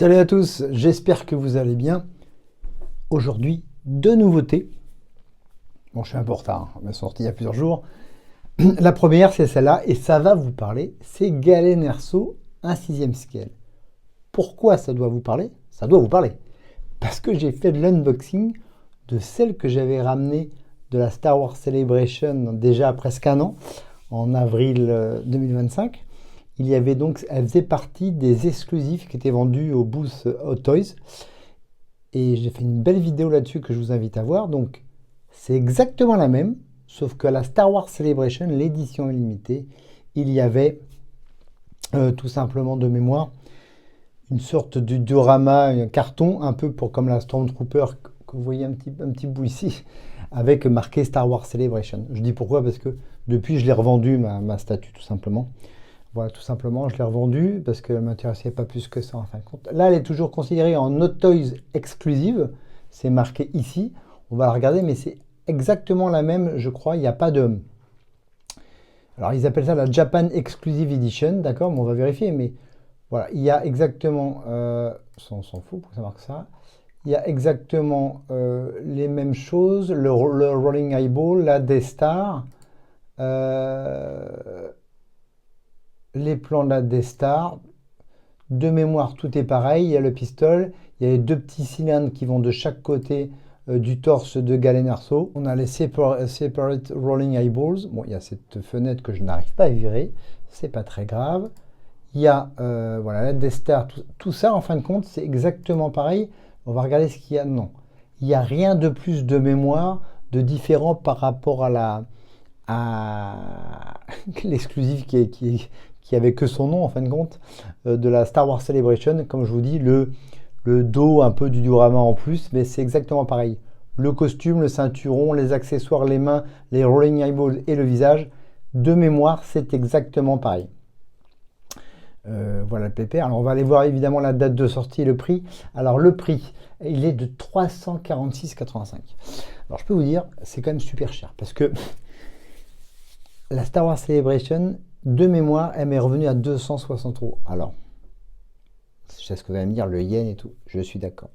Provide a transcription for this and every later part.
Salut à tous, j'espère que vous allez bien. Aujourd'hui, deux nouveautés. Bon, je suis un peu en retard, elle m'a sorti il y a plusieurs jours. La première, c'est celle-là, et ça va vous parler. C'est Galen Erso, un 6e scale. Pourquoi ça doit vous parler? Ça doit vous parler. Parce que j'ai fait de l'unboxing de celle que j'avais ramenée de la Star Wars Celebration déjà presque un an, en avril 2025. Il y avait donc, elle faisait partie des exclusifs qui étaient vendus au booth Hot Toys. Et j'ai fait une belle vidéo là-dessus que je vous invite à voir. Donc, c'est exactement la même, sauf qu'à la Star Wars Celebration, l'édition limitée, il y avait tout simplement de mémoire une sorte de diorama, un carton, un peu pour comme la Stormtrooper que vous voyez un petit bout ici, avec marqué Star Wars Celebration. Je dis pourquoi, parce que depuis, je l'ai revendu, ma statue, tout simplement. Voilà, tout simplement, je l'ai revendue parce qu'elle ne m'intéressait pas plus que ça en fin de compte. Là, elle est toujours considérée en Hot Toys exclusive. C'est marqué ici. On va la regarder, mais c'est exactement la même, je crois. Il n'y a pas de... Alors, ils appellent ça la Japan Exclusive Edition, d'accord? Mais on va vérifier, mais voilà, il y a exactement... on s'en fout, pourquoi ça marque ça? Il y a exactement les mêmes choses. Le Rolling Eyeball, la Death Star... les plans de la Death Star. De mémoire, tout est pareil. Il y a le pistolet, il y a les deux petits cylindres qui vont de chaque côté du torse de Galen Erso. On a les separate rolling eyeballs. Bon, il y a cette fenêtre que je n'arrive pas à virer. C'est pas très grave. Il y a voilà, la Death Star. Tout ça, en fin de compte, c'est exactement pareil. On va regarder ce qu'il y a. Non. Il n'y a rien de plus de mémoire, de différent par rapport à l'exclusif qui avait que son nom en fin de compte, de la Star Wars Celebration. Comme je vous dis, le dos un peu du diorama en plus, mais c'est exactement pareil. Le costume, le ceinturon, les accessoires, les mains, les rolling eyeballs et le visage, de mémoire, c'est exactement pareil. Voilà le pépère. Alors on va aller voir évidemment la date de sortie et le prix. Alors le prix, il est de 346,85. Alors je peux vous dire, c'est quand même super cher parce que la Star Wars Celebration, de mémoire, elle m'est revenue à 260 €. Alors, je sais ce que vous allez me dire, le yen et tout, je suis d'accord.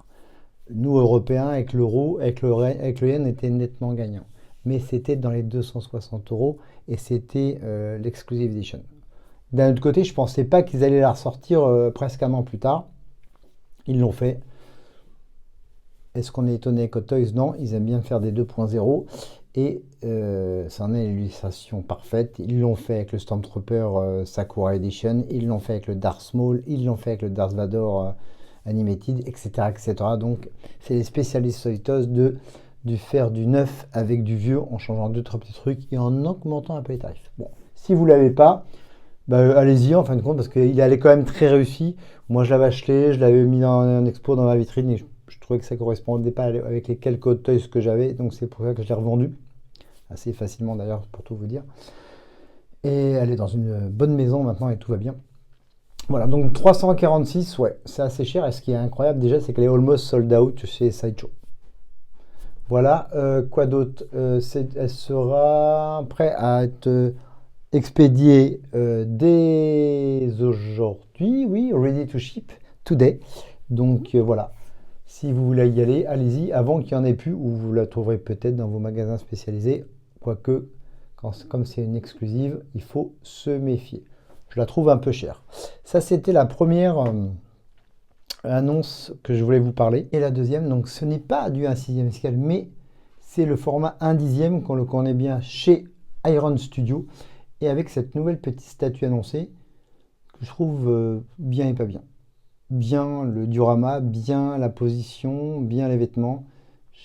Nous, Européens, avec l'euro, avec le yen, était nettement gagnant. Mais c'était dans les 260 € et c'était l'Exclusive Edition. D'un autre côté, je ne pensais pas qu'ils allaient la ressortir presque un an plus tard. Ils l'ont fait. Est-ce qu'on est étonné avec Hot Toys? Non, ils aiment bien faire des 2.0 et ça en est l'illustration parfaite. Ils l'ont fait avec le Stormtrooper Sakura Edition, ils l'ont fait avec le Darth Maul, ils l'ont fait avec le Darth Vader Animated, etc., etc. Donc, c'est les spécialistes Hot Toys de faire du neuf avec du vieux en changeant 2-3 petits trucs et en augmentant un peu les tarifs. Bon, si vous ne l'avez pas, bah, allez-y en fin de compte parce qu'il est quand même très réussi. Moi, je l'avais acheté, je l'avais mis dans un expo dans ma vitrine et je trouvais que ça ne correspondait pas avec les quelques Hot Toys que j'avais, donc c'est pour ça que je l'ai revendu. Assez facilement d'ailleurs, pour tout vous dire. Et elle est dans une bonne maison maintenant et tout va bien. Voilà, donc 346, ouais, c'est assez cher. Et ce qui est incroyable déjà, c'est qu'elle est almost sold out chez Sideshow. Voilà, quoi d'autre? Elle sera prête à être expédiée dès aujourd'hui, oui, ready to ship today. Donc voilà. Si vous voulez y aller, allez-y avant qu'il n'y en ait plus, ou vous la trouverez peut-être dans vos magasins spécialisés. Quoique, comme c'est une exclusive, il faut se méfier. Je la trouve un peu chère. Ça, c'était la première annonce que je voulais vous parler. Et la deuxième, donc ce n'est pas du 1/6e scale, mais c'est le format 1/10 qu'on le connaît bien chez Iron Studio. Et avec cette nouvelle petite statue annoncée, que je trouve bien et pas bien. Bien le diorama, bien la position, bien les vêtements.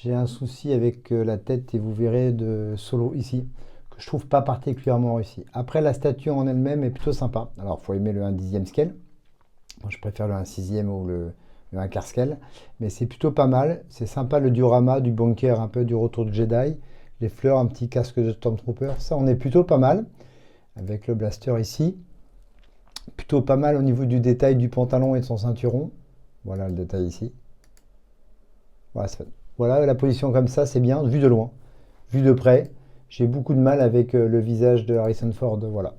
J'ai un souci avec la tête et vous verrez de Solo ici, que je trouve pas particulièrement réussi. Après, la statue en elle-même est plutôt sympa. Alors, il faut aimer le 1/10e scale. Moi, je préfère le 1/6e ou le 1/4 scale. Mais c'est plutôt pas mal. C'est sympa le diorama du bunker, un peu du retour de Jedi. Les fleurs, un petit casque de Stormtrooper. Ça, on est plutôt pas mal. Avec le blaster ici. Plutôt pas mal au niveau du détail du pantalon et de son ceinturon. Voilà le détail ici. Voilà, la position comme ça, c'est bien, vu de loin. Vu de près, j'ai beaucoup de mal avec le visage de Harrison Ford. Voilà.